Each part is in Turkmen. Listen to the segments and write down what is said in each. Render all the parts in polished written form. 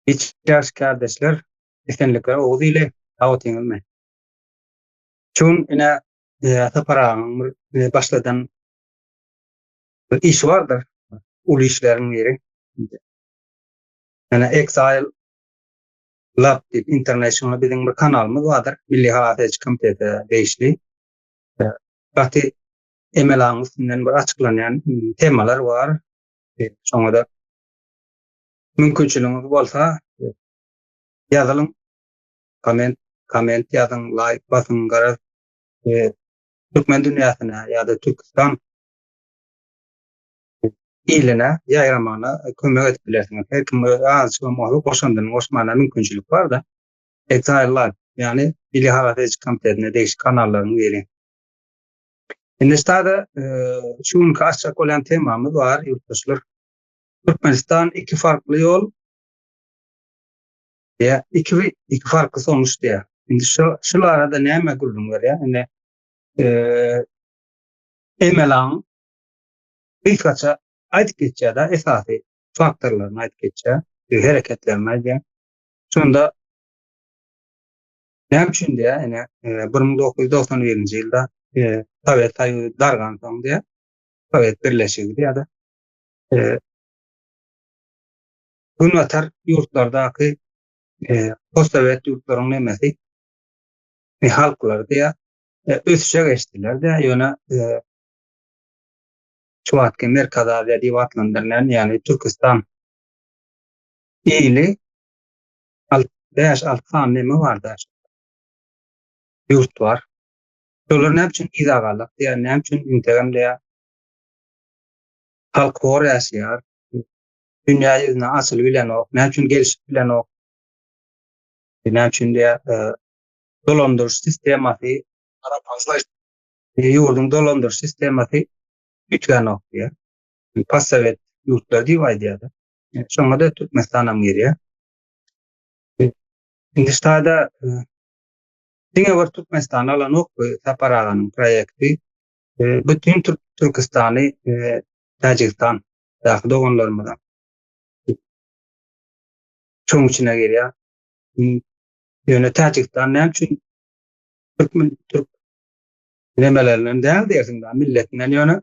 Hiç yaş kardeşler esenlikler oğlu ile dağıtılmıyor. Çün ine ataparağın başladan bir iş vardır. Ulu işlerin yeri. Yani Exile Lab dip International bizim bir kanalımız vardır. Milli Hafız Komitesi değişli. Bakti emelanın üstünden bir açıklanan temalar var. Sonra da mümkünçülüğünüz bolsa yazalım, koment yazın, like basın, garaz. Türkmen dünyasına ya da Türkistan iline yayramana kömek etkilersiniz. Her kim ağzı muhabbet boşandığının Osman'a mümkünçülük var da Exile yani Milli Hafız Komitesi'ne değişik kanalların üyeliği. Şimdi işte şu an açacak olan temamız var. Yurttaşlar. Türkmenistan iki farklı yol diye iki farklı sonuç diye. Şimdi şu arada ne emek var ya? Yani emelan birkaça ait geçeceği de esası faktörlerine ait geçeceği hareketlenme diye. Sonunda ne için diye yani 1991 yılda Sovyet dargan diye Sovyet birleşikliği ya da Hünvatar yurtlardaki post-Sovyet yurtların nemesi halklar diye ösüşe geçtiler de yöne Çuvatki Merkada diye divatlandırılan yani Türkistan ili 5-6 tane neme vardı. Yurt var. Şolar ne için izagalık diye ne için integam diye halk hor yaşayar. Dünya yüzüne asıl bilen o. Ne için gelişip bilen o. Ne için diye dolandırış sistemati ara fazla yurdun dolandırış sistemati ütgen o diye. Pas-Sovyet yurtlar diye diye. Sonra da Türkmenistan'a giriyor. Hindistan'da Dine var Türkmenistan'a olan ok separağının projekti bütün Türkistan'ı Tacikistan dahil olanlarımızdan çoğun içine giriyor. Yani Tacikistan ne için Türk nemelerinin değer dersinden milletinden yani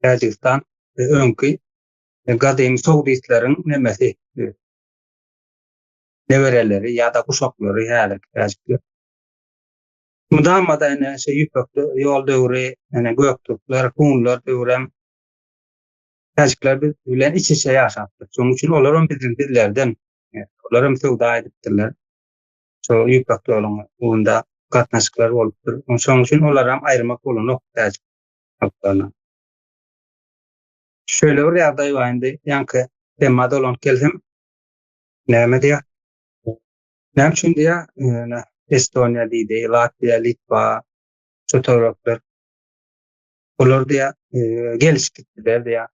Tacikistan önkü kadim Soğudistlerin nemesi nevereleri ya da kuşakları yani Tacikler. Mudamada yani yüpöktü yol devri yani Göktürkler, Hunlar devrem Tacikler bilen iç içe yaşattı. Onun için onların bizlerden onların sevda ediptiler. So yüpöktü olunda katnaşıklar olupdur. Onun için onlara ayırmak olunok Tacik halklarına. Şöyle bir yağday var yankı temada olan keldim ne diye ne için diye Estonya diye Latvia, Litva, fotoğraflar olur diye geliştirdiler diye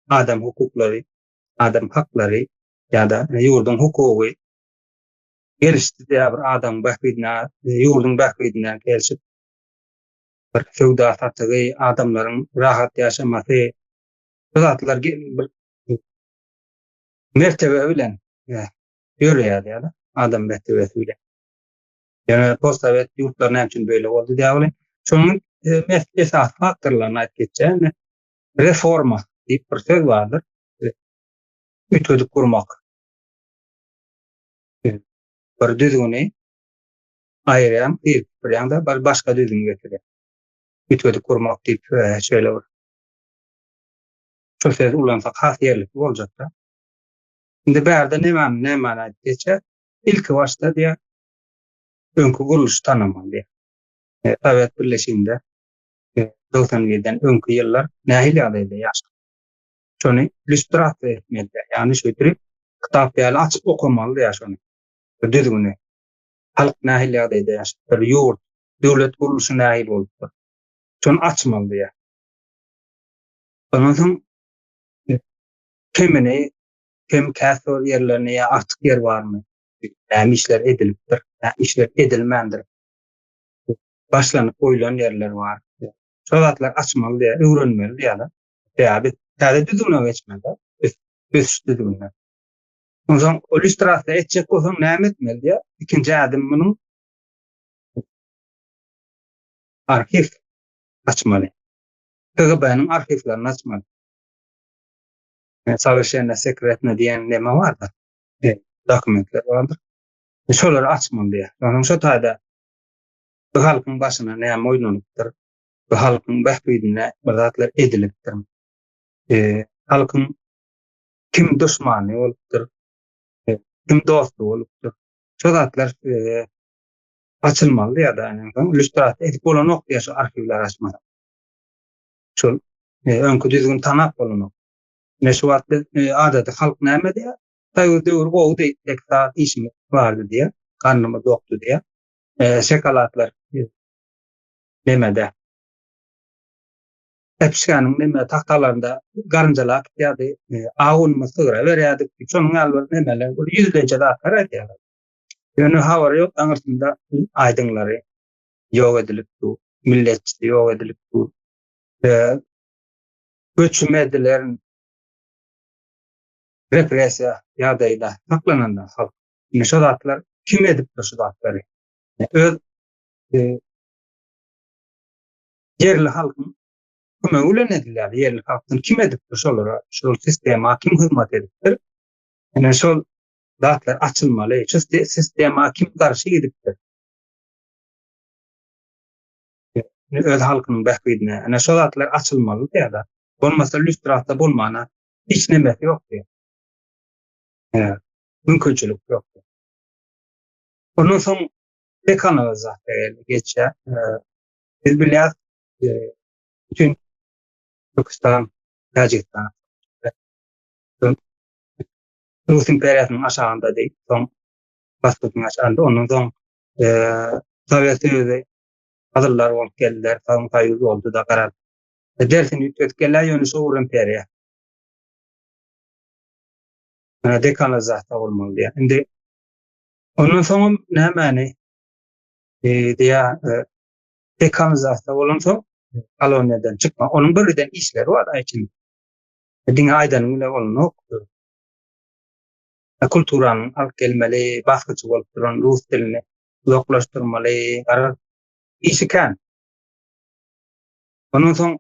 adam hukukları, adam hakları ya da yurdun hukuku gelişti diye bir adam bakvidina yurdun bakvidina gelişip bir feodal tatığı adamların rahat yaşaması zatlar mertebe bilen görüyor ya da adam mertebesi bilen. Yani post-Sovyet yurtlar ne için böyle oldu diye öyle. Şunun esas faktörlerine ait geçeceğini reforma deyip bir söz vardır. Ütködük kurmak. Bir düzgünü ayıran bir yanda başka düzgün getiriyor. Ütködük kurmak deyip şöyle olur. Şu söz ulansak hasiyerlik olacak da. Şimdi berde ne mana geçer? İlk başta diye önkü kuruluş tanımalı diye. Sovyet birleşiminde 97'den önkü yıllar nahil adaydı yaşlı. Şunu illüstrasiya etmeli. Yani şöyle kitap yani açıp okumalı ya şunu. Düzgünü. Halk nahil adaydı yaşlı. Bir yurt, devlet kuruluşu nahil oldu. Şunu açmalı ya. Onun kimini, kim kasır yerlerine ya artık yer var mı? Yani işler ediliptir. Yani işler edilmendir. Başlanıp koyulan yerler var. Çoğatlar açmalı diye, öğrenmeli diye de. Yani düzgünü geçmeli. Üst düzgünler. O zaman o illüstrasiya etjek bolsaň näme etmeli diýe? İkinji adım munyň arkiv açmaly. KGB'niň arkiwlerini açmaly. Sowerşenle sekretne diýen näme barda? Dokumentler bardyr. Şolary açmaly diýe. Onuň şo taýda bu halkyň başyna näme oýnanypdyr? Bu halkyň bähbidine bir zatlar edilipdir. Halkyň kim düşmany bolupdyr? Kim dostu bolupdyr? Şo zatlar açılmaly ýa-da illüstrasiýa edip bolan noktaýa şu arkiwler açmaly. Şol öňkü düzgün tanap bolanok. Meşruat adada halk näme diýär? Taýýur döwür gowdy ekta işimi bardy diýär. Garnymy dokdy diýär. Şokoladlar nemede? Epşanyň neme tahtalarynda garynjalar ýa-da agyny sygyra berýärdik. Şonuň alby nemeler bu yüzleçe zatlar aýdýar. Ýöne hawary ýok, aňyrsynda aýdynlary ýok edilipdi, milletçi ýok edilipdi. Göçmedilerin represiya ýagdaýynda saklananda halk şo zatlar kim edipdir şo zatlary? Öz yerli halkyň kömegi bilen edilýär. Yerli halkyň kim edipdir şolara? Şol sistema kim hyzmat edipdir? Ene şol zatlar açylmaly. Şu sistema kim garşy edipdir? Öz halkynyň bähbidine. Ene şol zatlar açylmaly diýär. Bolmasa illüstrasiýa bolmana hiç näme ýok diýär. Mümkinçilik ýok. Ondan soň dekanalizatsiýa geçýär. Biz bilýär, bütün Türkistan, Tacikistan, Rus imperiýasynyň aşagynda diýip, soň Baskutnyň aşagynda, ondan soň Sovet Söýüzi hazırlar bolup geldiler, soň taýýur boldy da garar. Dersini ötkenler ýöne şu Ur imperiýa. Dekanalizatsiýa bolmaly diýär. Indi ondan soň nämäni diýär, dekanalizatsiýa bolan soň koloniýadan çykma. Onuň birden işleri bar aýçyn. Diňe aýdanyň bile bolanok. Kulturanyň alyp gelmeli, basgyçy bolup duran rus dilini uzaklaşdyrmaly, garar işi kan. Ondan soň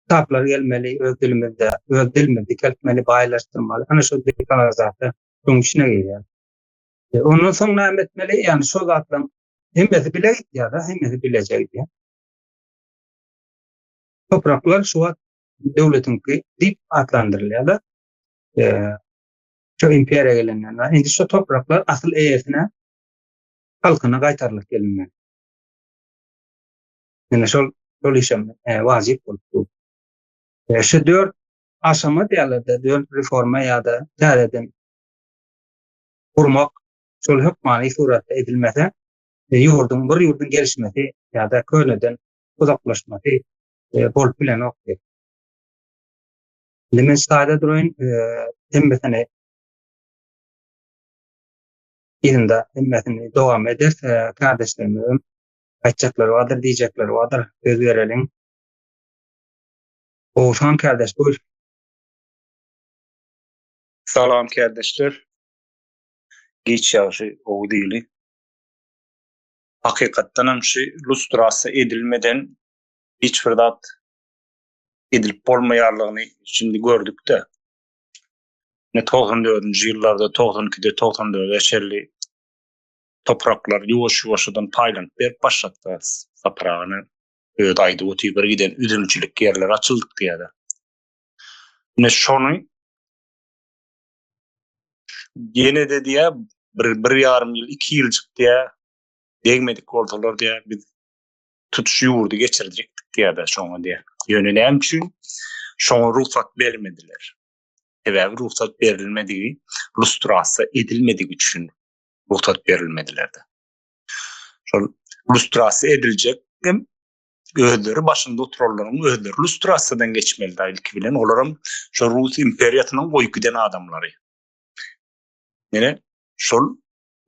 kitaplar gelmeli, öz dilimizde kelmeli baýlaşdyrmaly. Ana şu dekanalizatsiýa şoň işine gelýär. Ondan soň näme etmeli? Ýani şo zatlaryň hemmesi bilen ýa-da hemmesi biljek diýär. Topraklar şu wagt döwletinki dip adlandyrylýar. Şu imperiýa gelenler. Indi şu topraklar asyl eýesine halkyna gaýtarylyp gelinmeli. Ene şol işem wajyp bolupdy. Şu 4 aşama diýerler, 4 reforma ýa-da täzeden gurmak şol hökmany suratda edilmese, ýurdun gelişmesi ýa-da köýneden uzaklaşmasy bolup bilenok. Men saýda durýan, hemmesini ýerinde hemmesini dowam eder, kardeşlerimiň aýtjaklary bardyr, diýjekleri bardyr, söz bereliň. Oğuzhan kardeş, buyur. Salam kardeşler. Geç ýaşy oğu diýili. Hakykatdan hem şu lustrasy edilmeden hiç bir zat edilip bolmaýarlygyny şimdi gördük de. Ne 94-nji ýyllarda, 92-de, 94-de şerli topraklar ýuwaş-ýuwaşydan paýlanıp berip başlatdy saprağını. Öýde aýdy öti bir giden üzümçilik ýerler açyldyk diýär. Ne şonu ýene de diýär bir ýarym ýyl, 2 ýylçyk diýär degmedik bolsalar diýär biz tutuş ýurdu geçirdik diýär şoňa diýär. Ýöne näme üçin şoňa ruhsat bermediler. Sebäbi ruhsat berilmedigi, lustrasiýa edilmedigi üçin ruhsat berilmediler de. Şol lustrasiýa ediljek hem özleri başynda oturarlaryň özleri lustrasiýadan geçmeli da ilki bilen olaram şo Rus imperiýasynyň goýguden adamlary. Mene şol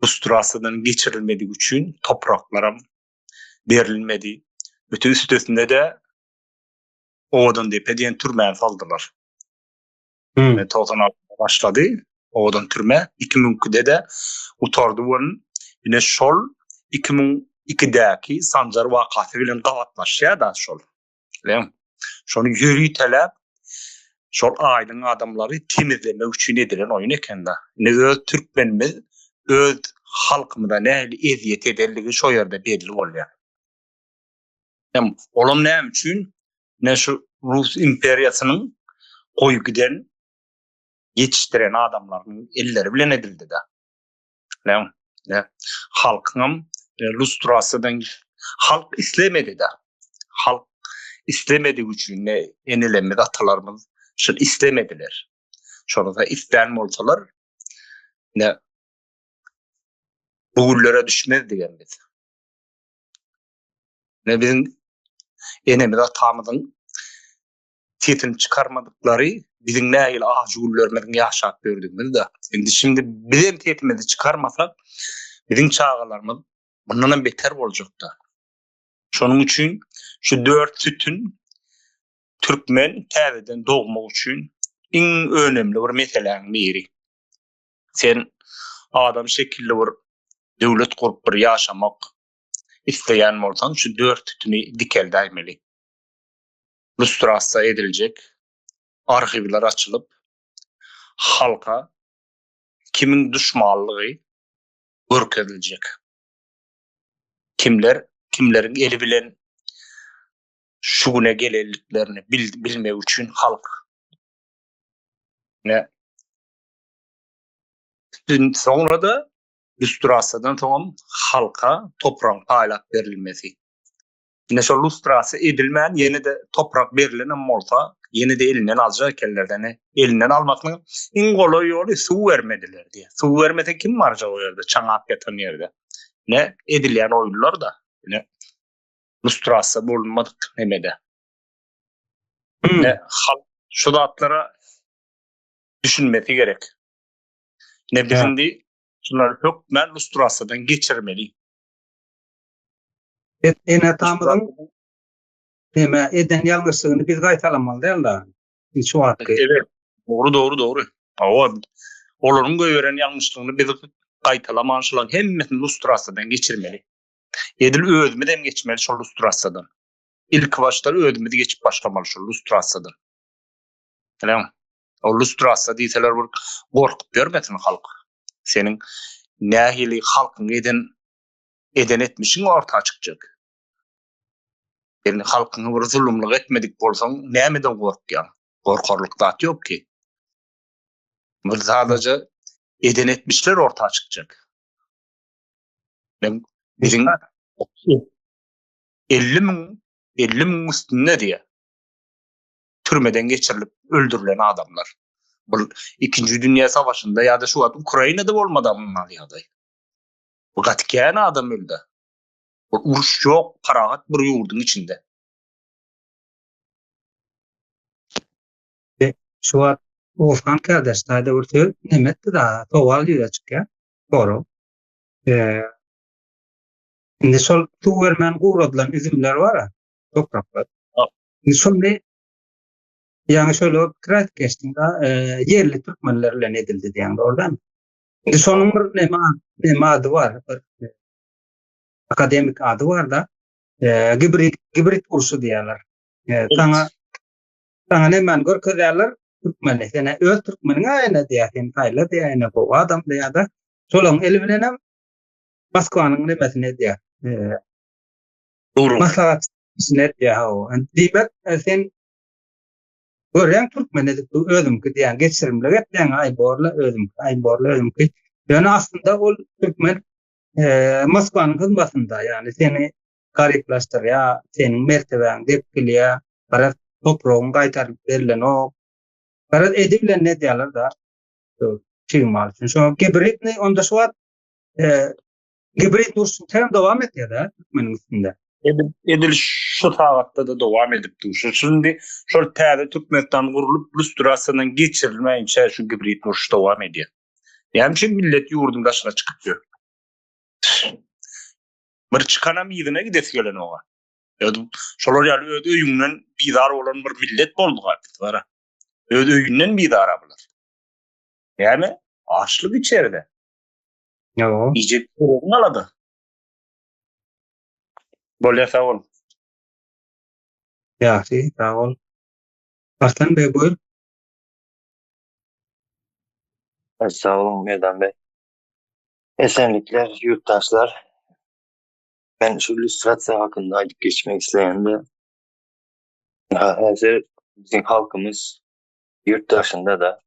lustrasiýadan geçirilmedigi üçin topraklara berilmedi. Bütün üstesinde de owadan diýip türmäge saldylar. 96'da başladı. odan türme 2002'de de utardy bolun. Ine şol 2002'däki Sanjar wakasy bilen gawatlaşýar da şol. Bilen şonu ýürüýtelep şol aýdyň adamlary temizlemek üçin edilen oýun eken da. Ne öz türkmenimiz öz halkymyza nähili eziyet ederligi şo ýerde belli bolýar. Hem olam näme üçin? Ne şu Rus imperiýasynyň goýup giden yetiştiren adamlaryň elleri bilen edildi da. Ne halkyň lustrasydan halk islemedi da. Halk islemedi üçin ne enelerimiz atalarımız şu istemediler. Şonu da istem bolsalar ne bugullere düşmez diyen biz. Ne bizim enemiz atamızın tiyetini çıkarmadıkları bizim nähili ahjugullarımızın yaşap gördüğümüz de. Şimdi bizim tiyetimizi çıkarmasak bizim çağalarımız bundan beter olacak da. Şonun için şu 4 sütün Türkmen täzeden doğmak için en önemli bir meseleň biri. Sen adam şekilli bir döwlet kurup bir yaşamak isteyen bolsaň şu 4 tütüni dikel daýmaly. Lustrasiýa ediljek, arhivler açılıp halka kimin düşmanlygy görkezdiljek. Kimlerin eli bilen şu güne gelelliklerini bilmek üçin halk ne sonra da lustrasyýadan soň halka toprak paýlap berilmesi. Ne şol lustrasiýa edilmän ýene de toprak berilen bolsa ýene de elinden alja kellerden elinden almakyň iň goly ýoly suw bermediler diye. Suw bermese kim barja o ýerde çaňap ýatan ýerde. Ne edilen oýullar da ne lustrasiýa bolmadyk nemede. Ne halk şu zatlara düşünmesi gerek. Ne bizimdi şunlar hökmen lustrasiýadan geçirmeli. Ene tamamdan deme eden ýalňyşlygyny biz gaýtalamaly däldi. Şu wagtda. Evet. Doğru. Olaryň göýeren ýalňyşlygyny biz gaýtalamaşylan hemmesini lustrasiýadan geçirmeli. Edil özmeden geçmeli şol lustrasiýadan. İlk başta özmedi geçip başlamaly şol lustrasiýadan. Bilen o lustrasiýa diýseler bir gorkup bermesin halk. Senin nähili halkyň eden etmişin orta çykjak. Yani halkyň bir zulümlik etmedik bolsaň nämeden gorkýan? Gorkarlyk zat ýok ki. Bu sadece eden etmişler orta çykjak. Bizim 50.000 üstünde diye türmeden geçirilip öldürülen adamlar. Bu 2. Dünya Savaşı'nda ya da şu an Ukrayna'da olmadan bunlar ya da. Bu katken adam öldü. Bu uruş yok, parahat bir yurdun içinde. Şu an Wolfgang kardeşlerde ortaya nimetti da toval ýüze çykýar. Doğru. Indi şol tuwermen guradylan üzümler bar, topraklar. Indi şonda ýani şöyle krat geçdiňde yerli türkmenler bilen edildi diýen ordan. Indi şonuň bir neme ady bar, akademik ady bar da gibrit urşu diýerler. Taňa nemen görkezýärler türkmenler. Ene öz türkmeniň aýyna diýen taýla diýen bu adam diýär. Şolaň eli bilen hem Moskwanyň nemesine diýär. Doğru. Maslahat isnet ýa-o. Diýmek sen görýän türkmen edip özümki diýen geçirimli diýen aýborla. Yani aslında ol türkmen Moskwanyň hyzmatynda, yani seni gariplaşdyrýar, senin mertebeň depkilýär, bara topragyň gaýtaryp berilen o. Bara edilen ne diýerler da? Çyğmal. Şu gibritni onda şu wagt gibrit dursun tam dowam etýär da türkmeniň üstünde. Edil şu taýatda da dowam edip durýar. Şimdi şol täze türkmenistan gurulyp lustrasiýadan geçirilmeýinçe şu gibrit duruş dowam edýär. Yani şu millet ýurdun daşyna çykyp bir çıkanam ýygyna gidesi gelen oga. Şolar ýaly öz öýünden bizar bolan bir millet boldy gaýdy. Öz öýünden bizar bolar. Yani Açlık içeride. Yo. Yiyecek sorun aladı. Böyle sağ ol. Ýaşy, sağ ol. Arslan Bey buyur. Sağ olun Medan Bey. Esenlikler, yurttaşlar. Ben şu illüstrasiya hakkında ayıp geçmek isteyen de hazır bizim halkımız yurt dışında da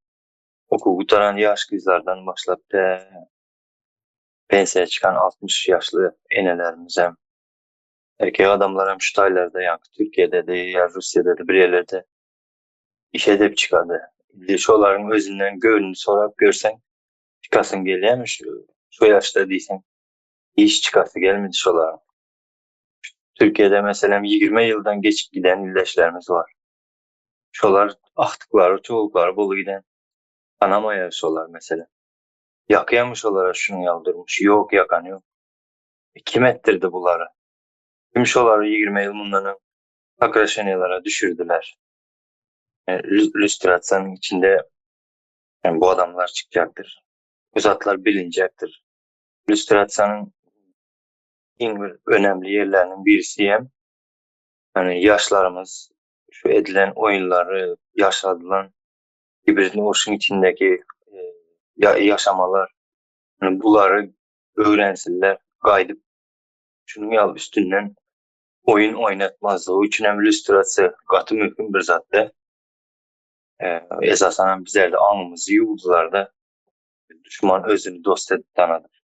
okul bitiren yaş kızlardan başlayıp da pensiye çıkan 60 yaşlı enelerimize, erkek adamlar hem şu taylarda yani Türkiye'de de ya Rusya'da da bir yerlerde iş edip çıkardı. Şoların özünden gönlünü sorap görsen çıkasın geliyormuş. Şu yaşta değilsen iş çıkası gelmedi şoların. Türkiye'de mesela 20 yıldan geçip giden ildeşlerimiz var. Şolar ahtıkları, çoğulukları bolu giden anamaya şolar mesela. Yakıyamış olara şunu yaldırmış. Yok yakan yok. Kim ettirdi bunları? Kim şoları 20 yıl bunların akraşeniyalara düşürdüler. Lüstrasyanın içinde bu adamlar çıkacaktır. Bu zatlar bilinecektir. Lüstrasyanın en önemli yerlerinin birisi yani yaşlarımız şu edilen oyunları yaşadılan birbirinin oşun içindeki yaşamalar yani bunları öğrensinler gaydıp şunun yal üstünden oyun oynatmazlığı için hem illüstrasiya katı mümkün bir zatta esasen bizler de anımızı yuvdular da düşman özünü dost edip tanıdır.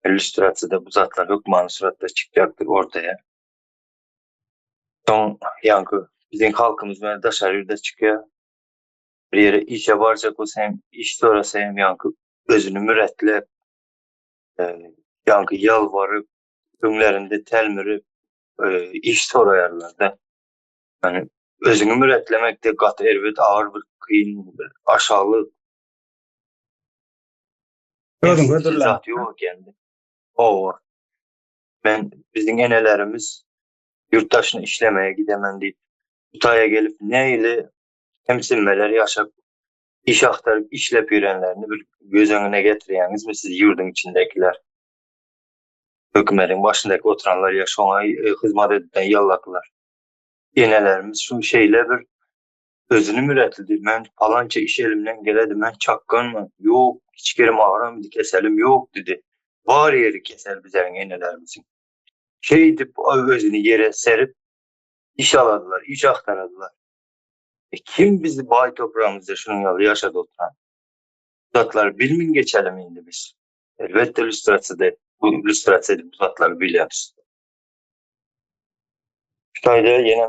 İllüstrasiyada bu zatlar hükmanı suratta çıkacaktır ortaya. Son yankı bizim halkımız böyle dışarıda çıkıyor. Bir yere iş yaparacak olsa hem iş sonrası hem yankı özünü müretle yankı yalvarıp günlerinde telmirip iş sorayarlar da. Yani özünü müretlemekte katı elbet ağır bir kıyın bir aşağılık Gördüm. zat yok kendi. O var. Ben bizim enelerimiz yurt dışına işlemeye gidemem deyip Kutay'a gelip neyle temsilmeler yaşap iş aktarıp işlep yörenlerini bir göz önüne getireyiniz mi siz yurdun içindekiler? Hükümetin başındaki oturanlar ya şu an hizmet edilden yallaklar. Enelerimiz şu şeyle bir özünü müretledi. Ben falanca iş elimden geledi. Ben çakkan mı? Yok. Hiç kerim ağram idi keselim. Yok dedi. Var yeri keser bizlerin enelerimizin. Şey edip özünü yere serip iş aladılar. İş aktaradılar. Kim bizi bay toprağımızda şunun yalı yaşadı oturan? Zatlar bilmin geçelim indi biz. Elbette bu illüstrasyada bu zatları biliyoruz. Şöyle yine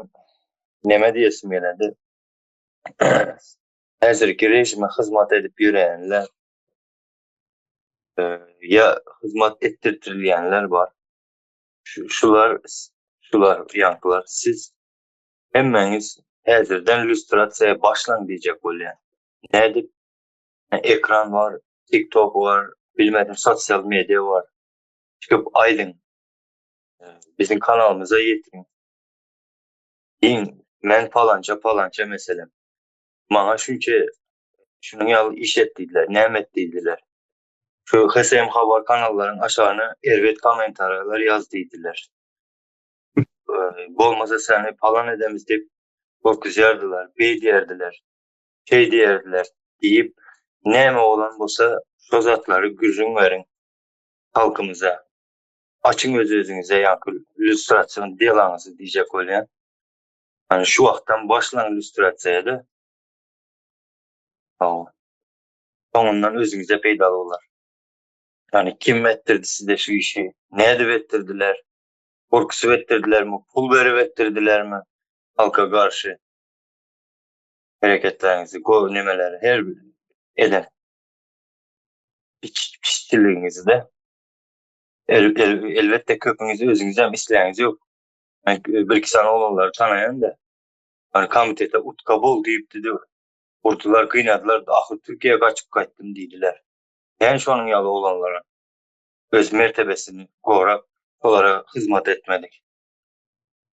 neme diyesim geldi. Hazırki rejime hizmet edip yürüyenler ya hizmet ettirtilenler var. Şular yankılar. Siz hemmeniz hazırdan illüstrasyaya başlan diyecek oluyor. Nedir? Ekran var, TikTok var, bilmedim sosyal medya var. Çıkıp aydın bizim kanalımıza yetirin. Men falanca mesela. Bana çünkü şunun yalı iş ettiler, ne ettiler. Şu HSM haber kanalların aşağına elbet komentarlar yazdıydılar. Bolmasa seni falan edemiz deyip korkuz yerdiler, bey diyerdiler, şey diyerdiler deyip neme olan bolsa şu zatları gücün verin halkımıza. Açın özünüze yankı illüstrasyon diyelanızı diyecek olayan. Yani şu vaktan başlan illüstrasyaya da sonundan özünüze peydalı olar. Yani kim ettirdi size şu işi? Ne edip ettirdiler? Korkusu ettirdiler mi? Pul verip ettirdiler mi? Halka karşı hareketlerinizi, nemeleri her bir eden işçiliğinizi de elbette kökünüzü özünüzden isteyeniniz yok. Yani bir iki sene olanları tanıyan da hani komitete ut kabul deyip dedi. Kurtular kıynadılar da ahır Türkiye'ye kaçıp kaçtım dediler. Yani şu anın yalı olanlara öz mertebesini koruyup onlara hizmet etmedik.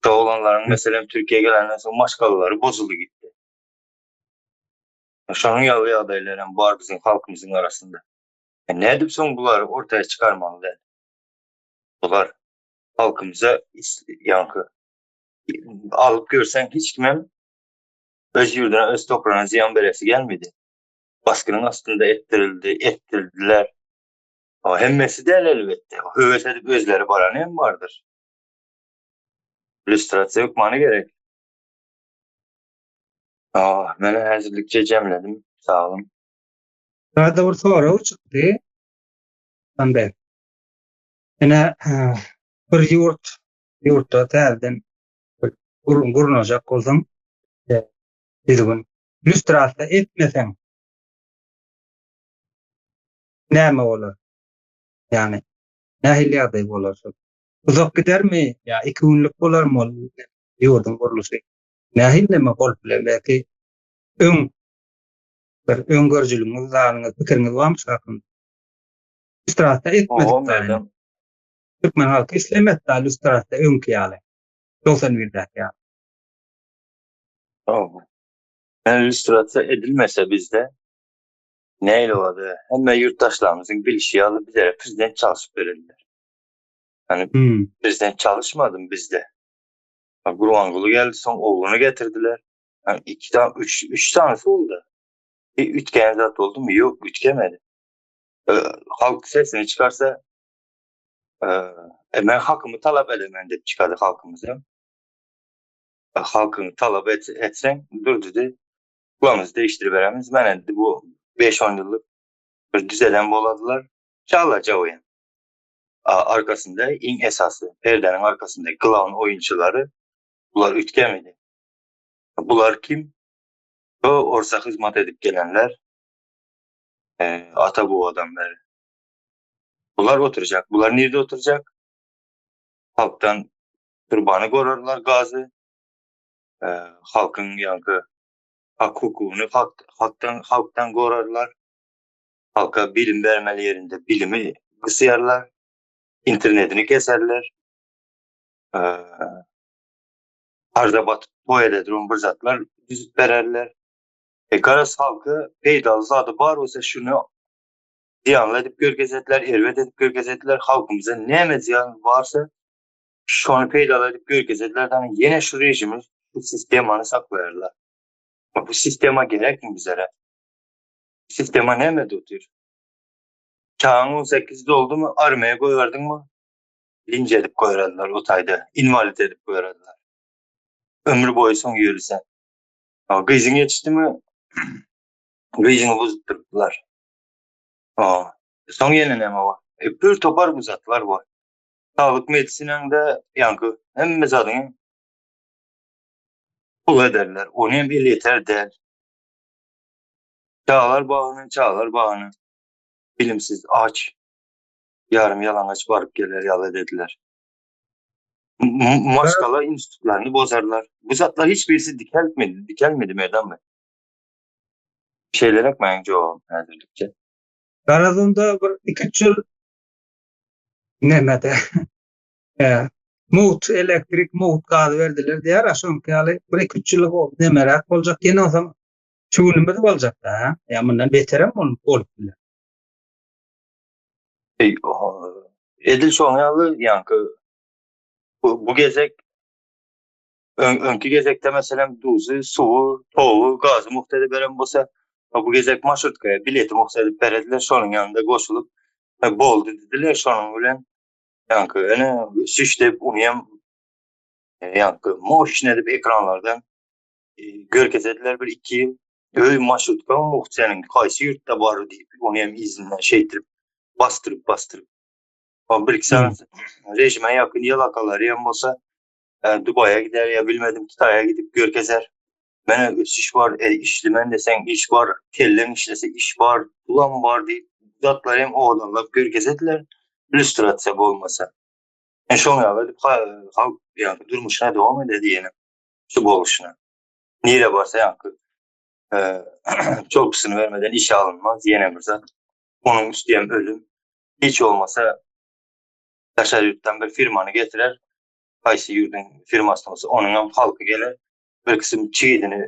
Şu olanların mesela Türkiye'ye gelenden sonra maşkalıları bozuldu gitti. Şu an yalı adayların var bizim halkımızın arasında. Ne edip son bular ortaya çıkarmalı. Bular halkımıza yankı alıp görsen hiç kimem öz yurduna, öz toprağına ziyan beresi gelmedi. Baskının aslında ettirdiler. Ama hemmesi değil elbette. Hövet edip özleri baran hem vardır. İllüstrasiya okmanı gerek. Ben hazırlıkça cemledim. Sağ olun. Daha bir soru çıktı. Ben ene bir yurtta terden gurunacak olsam dedim. Illüstrasiya etmesem näme bolar? Yani nähili ýagdaý bolar? Uzak gidermi? Ya 2 günlük bolarmy yurdun guruluşy? Nähili bolup bilen belki öň bir öňgörjülüňiz, zanyňyz, pikiriňiz barmy şu hakynda? Illüstrasiya etmedik O daýy. merdem. Türkmen halky islemet da illüstrasiya öňki ýaly. 91'de ya. İllüstrasiya edilmese bizde neyle oladı? Hem yurttaşlarımızın bilişi alıp bize prezident çalışıp verirler. Hani prezident çalışmadım bizde. Gurvangulu geldi, son oğlunu getirdiler. Yani 3 tanesi oldu. Ütken zat oldu mu? Yok, ütkemedi. Halk sesini çıkarsa ben hakkımı talep edemem deyip çıkardı halkımıza. Halkını talep etsen dur dedi. Kulağımızı değiştiriveremiz. Ben dedi bu 5-10 yıllık bir düzelen boladılar. Çağlaca oyun. Arkasında in esası perdenin arkasında kılan oyuncuları bunlar ütkemedi. Bunlar kim? O orsa hizmet edip gelenler ata bu adamlar. Bunlar oturacak. Bunlar nerede oturacak? Halktan kurbanı korarlar gazı. Halkın yankı hak hukukunu halktan korarlar. Halka bilim vermeli yerinde bilimi kısıyarlar. İnternetini keserler. Arda batıp boyada durum bırzatlar. Yüzüp vererler. Garas halkı peydalı zadı bar olsa şunu ziyanla edip görgezetler, ervet edip görgezetler halkımıza ne ziyan varsa şunu peydalı edip görgezetlerden yine şu rejimi, şu sistemanı saklayarlar. Bu sistema gerek mi bizlere? Sistema ne mi tutuyor? Çağın 18'de oldu mu armaya koyardın mı? Linç edip koyarlar o tayda. İnvalid edip koyarlar. Ömrü boyu son yürüsen. Gıyzın yetişti mi? Gıyzını bozutturdular. Son yenileme var. Bir topar uzatlar var. Sağlık medisininde yankı hem mezadını pul ederler. Onu hem bir yeter der. Çağlar bağını. Bilimsiz aç. Yarım yalan aç varıp gelir yalan dediler. Maskala enstitülerini bozarlar. Bu zatlar hiçbirisi dikelmedi Merdan Bey. Şeyler akmayın cevabım hazırlıkça. Garazynda bir 2 ýyl nemede mut elektrik mut gaz verdiler diýer aşonky ýaly bir 2 ýyl boldy nemerak boljak ýene o zaman çuwulmady boljak da ýa mundan beterem bolup biler. Edil Şonyalı yankı bu gezek önkü gezekte mesela duzu, suwu, towu, gazı muhtelif veren bolsa bu gezek marşrutkaya bileti muhtelif berediler şonun yanında goşulup boldu dediler şonun bilen yankı ene şişlep unyam yankı moşin edip ekranlardan görkezediler bir 2 ýyl öý marşrutka muhtelif kaýsy ýurtda bar diýip unyam izinden şeytirip bastırıp bir iki saat rejime yakın yalakaları yan bolsa Dubai'ye gider ya bilmedim Kitay'a gidip görkezer. Bana iş var, işlemen desen iş var, kellen işlese iş var, ulan var deyip zatlar hem o adamlar görkezediler. İllüstrasiya olmasa. Şonu alıp halk yani durmuşuna devam ededi yine. Şu boluşuna. Nire varsa yankı çok kısını vermeden işe alınmaz yine bir zat. Onun üstüyen ölüm. Hiç olmasa taşar yurttan bir firmanı getirer. Kaysy ýurdun firmasy bolsa onuň halky geler bir kysym çiğdini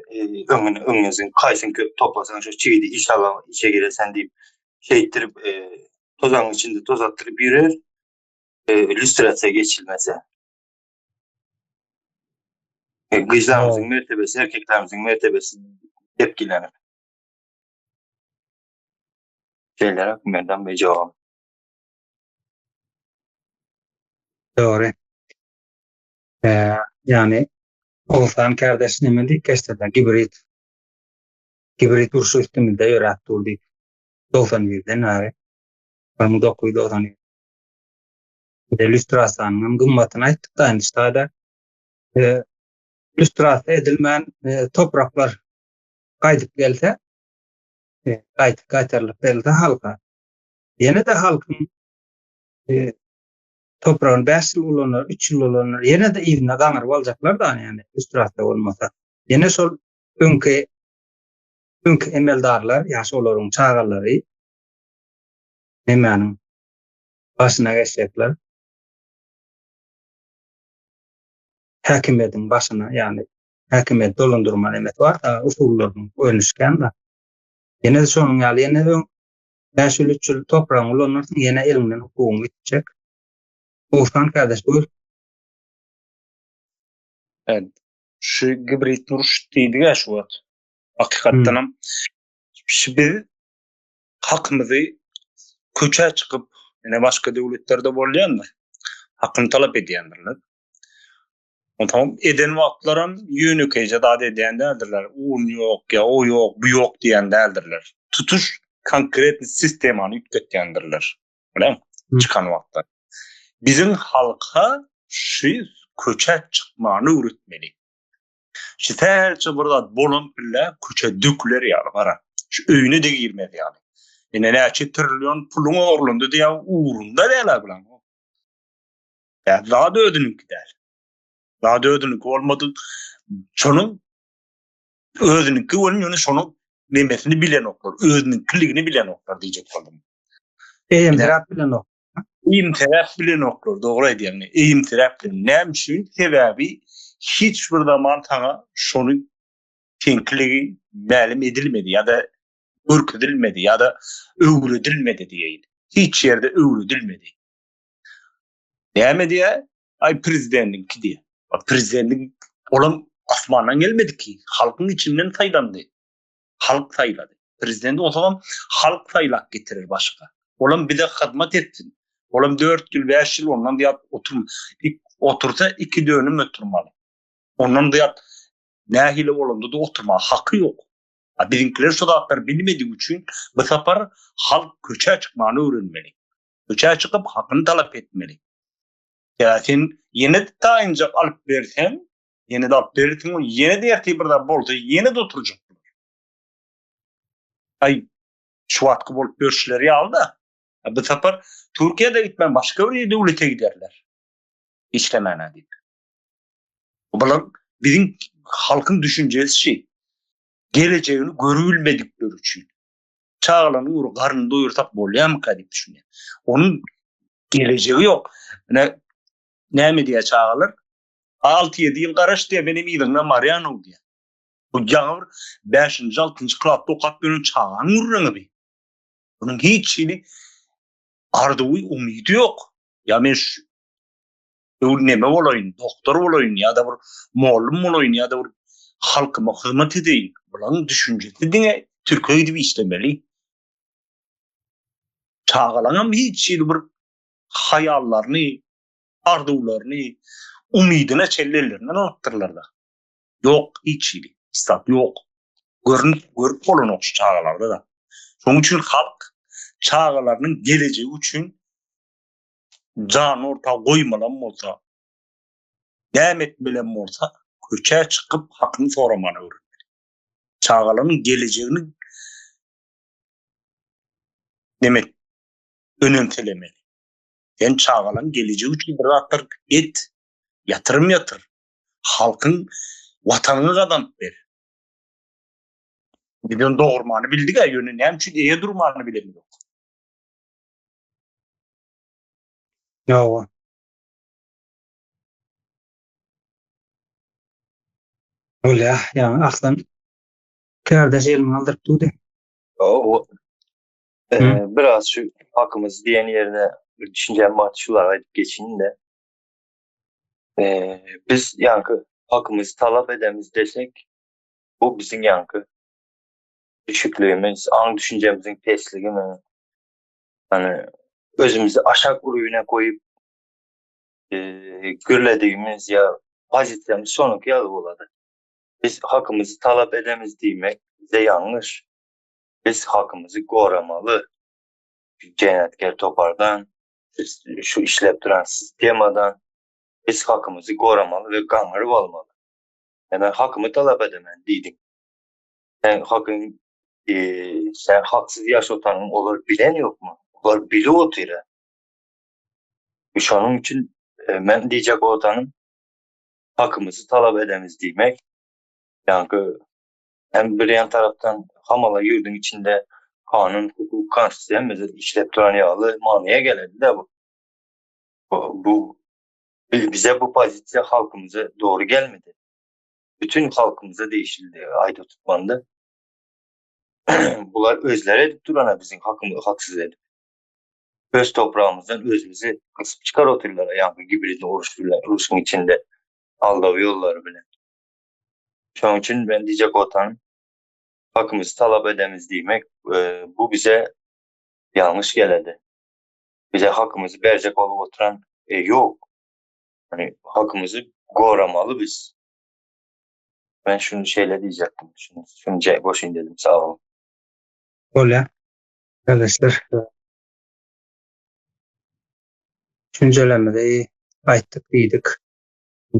öňüňizin kaýsyny köp toplasaň şu çiğdi inşallah işe giresen diýip şey ettirip tozağın içinde toz attırıp yürür. Lüstrasiye geçilmese. Kızlarımızın Doğru. mertebesi, erkeklerimizin mertebesi tepkilenir. Şeyler hakkında bir cevap. Doğru. Yani Oğuzhan kardeşine mi dik kesteden kibrit ursu üstümüzde yörat durdu. 91'den abi. Ben 990. Lüstrasyonun gımmatını ayttık da işte da lüstrasya edilmeyen topraklar kaydıp gelse kaytarılıp gelse halka. Yine de halkın e, toprağın 5 yıl olanlar, 3 yıl olanlar yine de evine kanar olacaklar da yani lüstrasya olmasa. Yine sol önkü emeldarlar, yaşı oların çağırları hemenin başına geçecekler. Hakimiyetin başına yani hakimiyet dolandırma emet var da usullerin önüşken de. Yine de sonun yani yine de 5 yıl toprağın olanlar yine elinden hukukun gidecek. Oğuzhan kardeş buyur. Evet. Şu gibrit duruş deydi ya şu vat. Hakikattanam. Biz hakkımızı köçe çıkıp yine başka devletlerde bolýanlar. Hakkını talep edýändirler. Tamam eden wagtlaram ýöne keje dad edýän däldirler. O ýok ya, o ýok, bu ýok diýen däldirler. Tutuş konkret sistemany ýitgetýändirler. Bilen çıkan wagtlar. Bizim halka şu köçe çıkmany öwretmeli. Şu terçe burada bolan pille köçe döküler ýaly bara. Şu öýüne de girmedi ýaly. Ene näçe trillion puluň orlandy diýä uğrunda däl bilen. Ya daha da ödünük der. Daha da ödünük olmadı. Şonun ödünük olmuyor. Şonun nemesini bilen oklar. Ödünükligini bilen oklar diyecek oldum. Terap bilen o. İmtiraf bilen oklar. Doğru edýän. İmtiraf bilen. Näme sebebi hiç bir zaman taňa şonu tenkligi ma'lum edilmedi ya da örküdilmedi ya da öwredilmedi diýeýin. Hiç ýerde öwredilmedi. Näme diýe? Ay prezidentninki diye. Prezidentin olan asmandan gelmedi ki. Halkın içinden saylandı. Halk sayladı. Prezidenti o zaman halk saylak getirir başka. Olan bir de hizmet etsin. Olan 4 yıl 5 yıl ondan diye otursa 2 dönüm oturmalı. Ondan diye nahile olanda da oturma hakkı yok. Bizimkiler şu da bilmediği için bu sefer halk köçe çıkmanı öğrenmeli. Köçe çıkıp hakkını talep etmeli. Ya sen yine de tayince alıp versen, yine de alıp verirsin, yine de ertibirde bolsa, yine de oturacak. Ay, şu atkı bolup görüşleri aldı. Bu sefer Türkiye'de gitmen başka bir devlete giderler. İşlemene deyip. Bunlar bizim halkın düşüncesi şey. Geleceğini görülmedikleri için. Çağlanı uğru, karnını doyursak bolya mı kadip düşünüyor. Onun geleceği yok. Ne mi diye çağılır? 6-7 yıl garaş diye benim iyiliğimden Mariano diye. Bu yağır 5. 6. klatta okat bölün çağın vururunu bir. Bunun hiç şeyini ardığı umudu yok. Ya ben neme olayım, doktor olayım ya da bir muallim olayım ya da bir halkıma hizmet edeyim. Bunun düşüncesi dine Türkiye'yi gibi istemeli. Çağılanam hiç şeyini bir hayallarını, ardıqlarını, umidine çellelerinden anlattırlar da. Yok hiç şeydi. İstat yok. Görüp olun o çağalarda da. Onun için halk çağalarının geleceği için can orta koymalan olsa, devam etmelen olsa, köçe çıkıp hakkını soramanı öğrenmeli. Çağalarının geleceğini demek önemselemeli. Yani çağaların geleceği için bir rahatlar et, yatırım yatır. Halkın vatanını kazanıp ver. Bir de doğurmanı bildik ya yönünü. Hem çünkü iyi durmanı bilemiyor. Yo. Öyle yani aklın kardeş elini aldırıp durdu. O Biraz şu hakkımız diyen yerine bir düşüncem var. Şular ayıp geçeyim de. Biz yankı hakkımızı talep edemiz desek bu bizim yankı düşüklüğümüz, an düşüncemizin pesliği mi? Hani özümüzü aşak uruyuna koyup gürlediğimiz ya pozisyonumuz sonuk yalı oladı. Biz hakkımızı talep edemiz demek bize yanlış. Biz hakkımızı koramalı. Cennetkar topardan, şu işlep duran sistemadan biz hakkımızı koramalı ve kanırıp almalı. Yani ben hakkımı talep edemem dedim. Sen hakkın sen haksız yaşatanın olur bilen yok mu? Olur bili oturuyor. Şunun için ben diyecek otanım hakkımızı talep edemiz demek. Yani hem bir yan taraftan hamala yurdun içinde kanun, hukuk, konstitusyon mesela işlep duran yağlı maniye geledi de bu. Bu bize bu pozisyon halkımıza doğru gelmedi. Bütün halkımıza değişildi, ayda tutmandı. Bunlar özleri edip durana bizim hakkımızı haksız edip. Öz toprağımızdan özümüzü kısıp çıkar otururlar. Yani gibrini oluştururlar. Rus'un içinde aldağı yolları bile. Şunun için ben diyecek otanım hakkımızı talep edemiz demek bu bize yanlış geledi. Bize hakkımızı verecek olup oturan yok. Hani hakkımızı koramalı biz. Ben şunu şeyle diyecektim. Şunu boşun dedim. Sağ olun. Öyle. Kardeşler, düşüncelerimizi ayttık, diydik.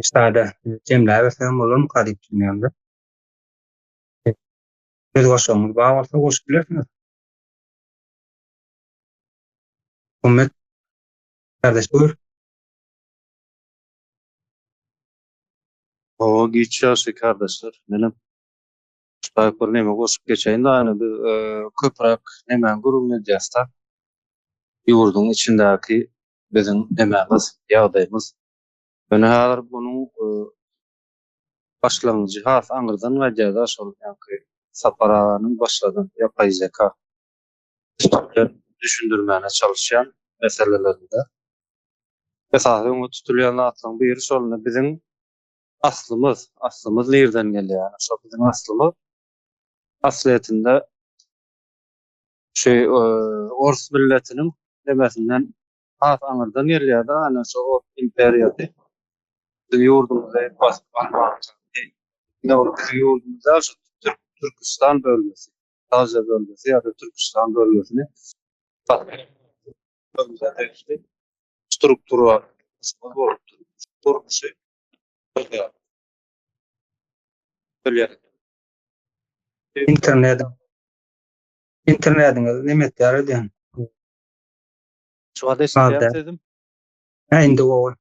Sada Cemile ve sen olur mu kadip düşünüyordu? Biz koşuyoruz, bağırsa koşup bilirsiniz. Ümmet, kardeş buyur. O geçiyorsa kardeşler. Benim Spaypor neme koşup geçeyin de aynı bir köprak nemen gurum medyasta yurdun içindeki bizim nememiz, yağdayımız. Ben hazır bunun başlangıcı has angırdan medyada şol yani saparanın başladan yapay zeka düşündürmeye çalışan meselelerinde. Esasen o tutulayan atlan bir şolunu bizim aslımız nereden geliyor yani? Şu bizim aslımız asliyetinde Ors milletinin demesinden has anırdan geliyor da hani şu o imperiyatı yurdumuza basman ne o yurdumuza şu Türkistan bölgesi Tazca bölgesi ya da Türkistan bölgesini bölgede işte strukturu var. Turkusu böyle İnternetin nimetleri diyen. şu adresi Aldı. dedim. Ha, indi o.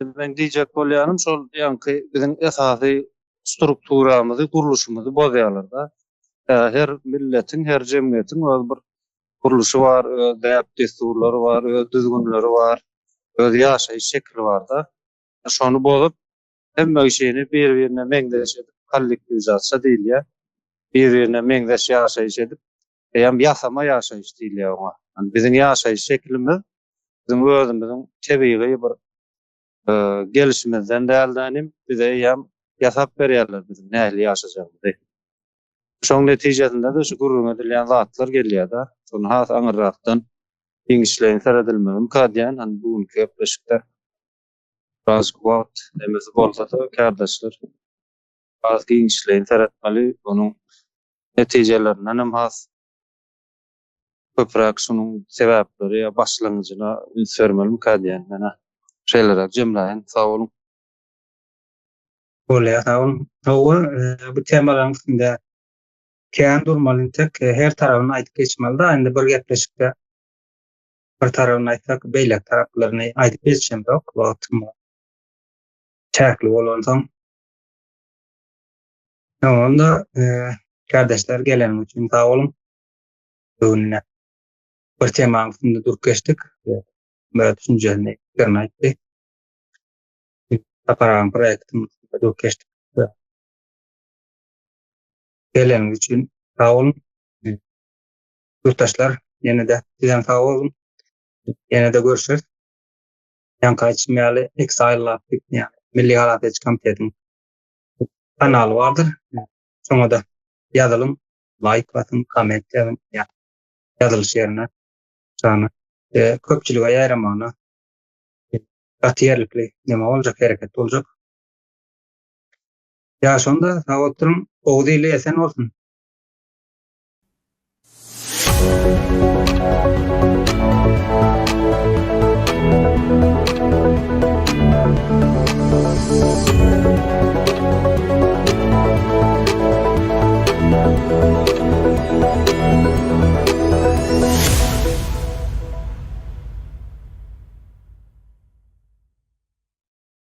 Ben diyecek bolýanym şol ýanky bizim esasy strukturamyzy, kuruluşumuzy bozýarlar da. Her milletin, her jemgyýetiň öz bir kuruluşy bar, öz däp desturlary bar, öz düzgünleri bar, öz ýaşaýyş şekli bar da. Şonu bozup hemme işini bir-birine meňdeş edip, kollektivizasiýa diýilýär. Bir-birine meňdeş ýaşaýyş edip, hem ýasama ýaşaýyş diýilýär ona. Yani bizim ýaşaýyş şeklimiz, bizim özümizin tebii bir gelişimizden däldinim bize ýam ýasap berýärler bizim nähili ýaşaýjagymyzy. Şoň netijesinde de şu gurrun edilýän zatlar gelýär da. Şonu has aňyrrakdan giňişleýin seredilmeli imkadýan hani bugünkü ýapaşykda transport demesi bolsa-da kardeşler has giňişleýin seretmeli onuň netijelerinden hem has köprak şunun sebäpleri ýa başlangyjyna ünsörmeli imkadýan mana şeylere cemleyin sağ olun. Öyle. O bu temaların üstünde kehan durmalı tek her tarafını aytıp geçmeli da indi bir gepleşikde bir tarafını aytsak beýlek taraplaryny aytyp geçýän dok wagtym çäkli bolansoň. Onda kardeşler gelen için sağ olun. Bugün bir temanın üstünde durup geçtik. Böyle düşüncelerini ayttık. Taparan proyektimiz durup geçtik. Gelen için sağ olun. Yurttaşlar ýene-de sizem sag bolun. Ýene-de görüşürüz. Ýanky içmeli Exile yani Milli Halatyç Komitetiň kanaly bardyr. Şoňa da ýazylyň, like basyň, komment ýazyn. Ýazylyş ýerine şonu köpçülige ýaramana gatiyerlikli nime boljak, hereket boljak. Ya şonda sag oturum, ogdy ile esen olsun.